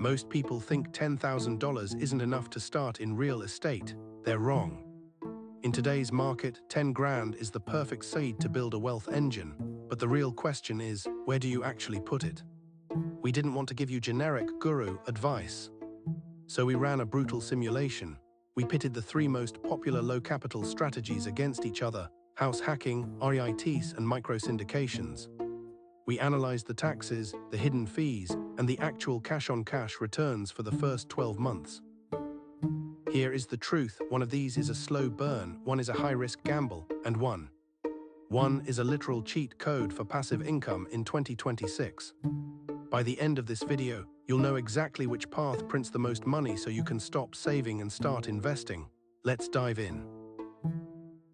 Most people think $10,000 isn't enough to start in real estate. They're wrong. In today's market, 10 grand is the perfect seed to build a wealth engine, but the real question is, where do you actually put it? We didn't want to give you generic guru advice. So we ran a brutal simulation. We pitted the three most popular low-capital strategies against each other: house hacking, REITs, and micro-syndications. We analyzed the taxes, the hidden fees, and the actual cash-on-cash returns for the first 12 months. Here is the truth: one of these is a slow burn, one is a high-risk gamble, and one is a literal cheat code for passive income in 2026. By the end of this video, you'll know exactly which path prints the most money so you can stop saving and start investing. Let's dive in.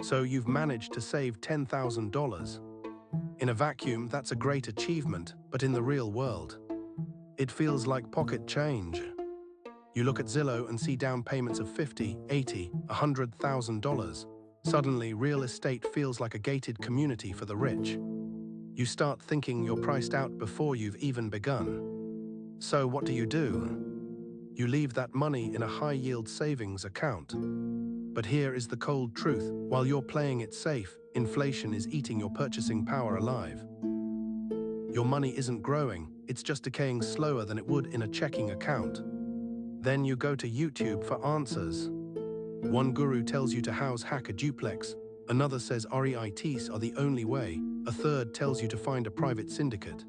So you've managed to save $10,000. In a vacuum, that's a great achievement, but in the real world, it feels like pocket change. You look at Zillow and see down payments of $50,000, $80,000, $100,000. Suddenly, real estate feels like a gated community for the rich. You start thinking you're priced out before you've even begun. So what do? You leave that money in a high-yield savings account. But here is the cold truth: while you're playing it safe, inflation is eating your purchasing power alive. Your money isn't growing, it's just decaying slower than it would in a checking account. Then you go to YouTube for answers. One guru tells you to house hack a duplex, another says REITs are the only way, a third tells you to find a private syndicate.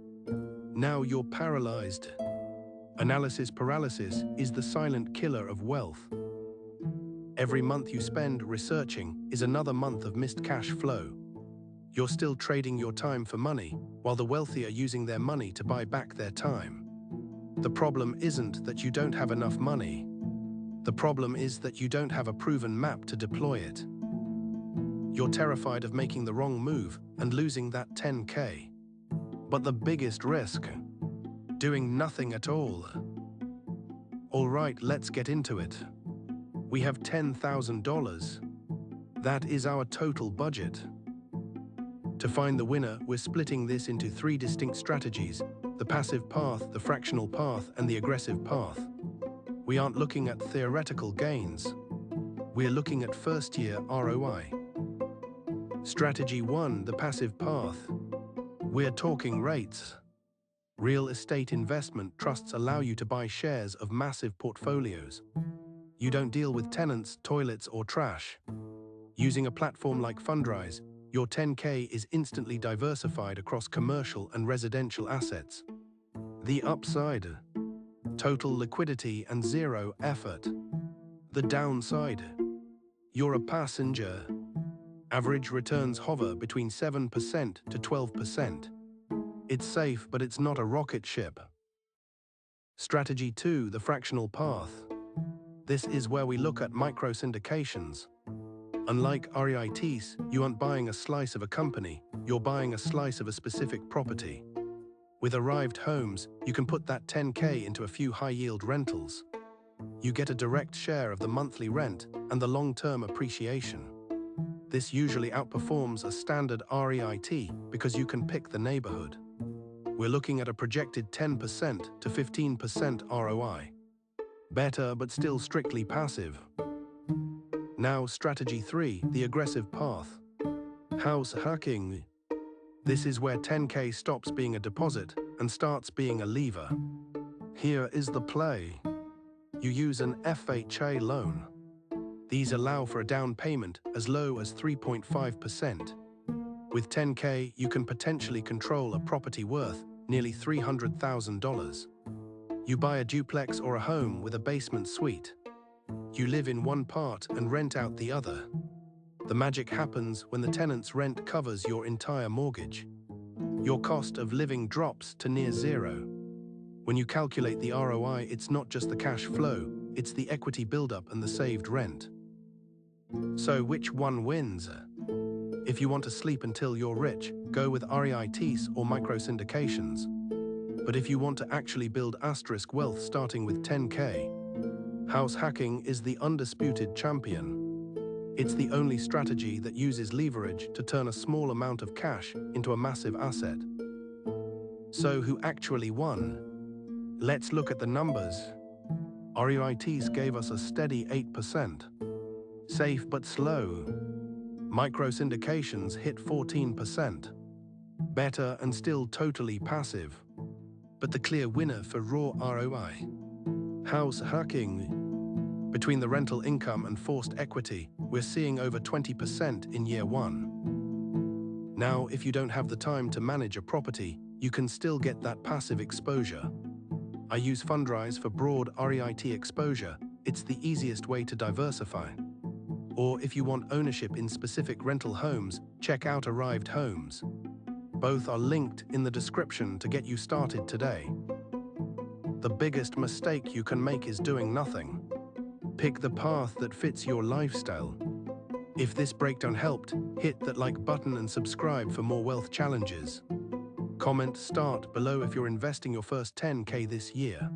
Now you're paralyzed. Analysis paralysis is the silent killer of wealth. Every month you spend researching is another month of missed cash flow. You're still trading your time for money, while the wealthy are using their money to buy back their time. The problem isn't that you don't have enough money. The problem is that you don't have a proven map to deploy it. You're terrified of making the wrong move and losing that 10K. But the biggest risk? Doing nothing at all. All right, let's get into it. We have $10,000. That is our total budget. To find the winner, we're splitting this into three distinct strategies: the passive path, the fractional path, and the aggressive path. We aren't looking at theoretical gains. We're looking at first-year ROI. Strategy 1, the passive path. We're talking rates. Real estate investment trusts allow you to buy shares of massive portfolios. You don't deal with tenants, toilets, or trash. Using a platform like Fundrise, your 10K is instantly diversified across commercial and residential assets. The upside: total liquidity and zero effort. The downside: you're a passenger. Average returns hover between 7% to 12%. It's safe, but it's not a rocket ship. Strategy 2, the fractional path. This is where we look at micro-syndications. Unlike REITs, you aren't buying a slice of a company, you're buying a slice of a specific property. With arrived homes, you can put that 10K into a few high-yield rentals. You get a direct share of the monthly rent and the long-term appreciation. This usually outperforms a standard REIT because you can pick the neighborhood. We're looking at a projected 10% to 15% ROI. Better, but still strictly passive. Now, strategy 3, the aggressive path. House hacking. This is where 10K stops being a deposit and starts being a lever. Here is the play. You use an FHA loan. These allow for a down payment as low as 3.5%. With 10K, you can potentially control a property worth nearly $300,000. You buy a duplex or a home with a basement suite. You live in one part and rent out the other. The magic happens when the tenant's rent covers your entire mortgage. Your cost of living drops to near zero. When you calculate the ROI, it's not just the cash flow, it's the equity buildup and the saved rent. So which one wins? If you want to sleep until you're rich, go with REITs or micro-syndications. But if you want to actually build asterisk wealth starting with 10K, house hacking is the undisputed champion. It's the only strategy that uses leverage to turn a small amount of cash into a massive asset. So who actually won? Let's look at the numbers. ROITs gave us a steady 8%. Safe but slow. Micro syndications hit 14%. Better and still totally passive. But the clear winner for raw ROI. House hacking. Between the rental income and forced equity, we're seeing over 20% in year one. Now, if you don't have the time to manage a property, you can still get that passive exposure. I use Fundrise for broad REIT exposure. It's the easiest way to diversify. Or if you want ownership in specific rental homes, check out Arrived Homes. Both are linked in the description to get you started today. The biggest mistake you can make is doing nothing. Pick the path that fits your lifestyle. If this breakdown helped, hit that like button and subscribe for more wealth challenges. Comment start below if you're investing your first 10K this year.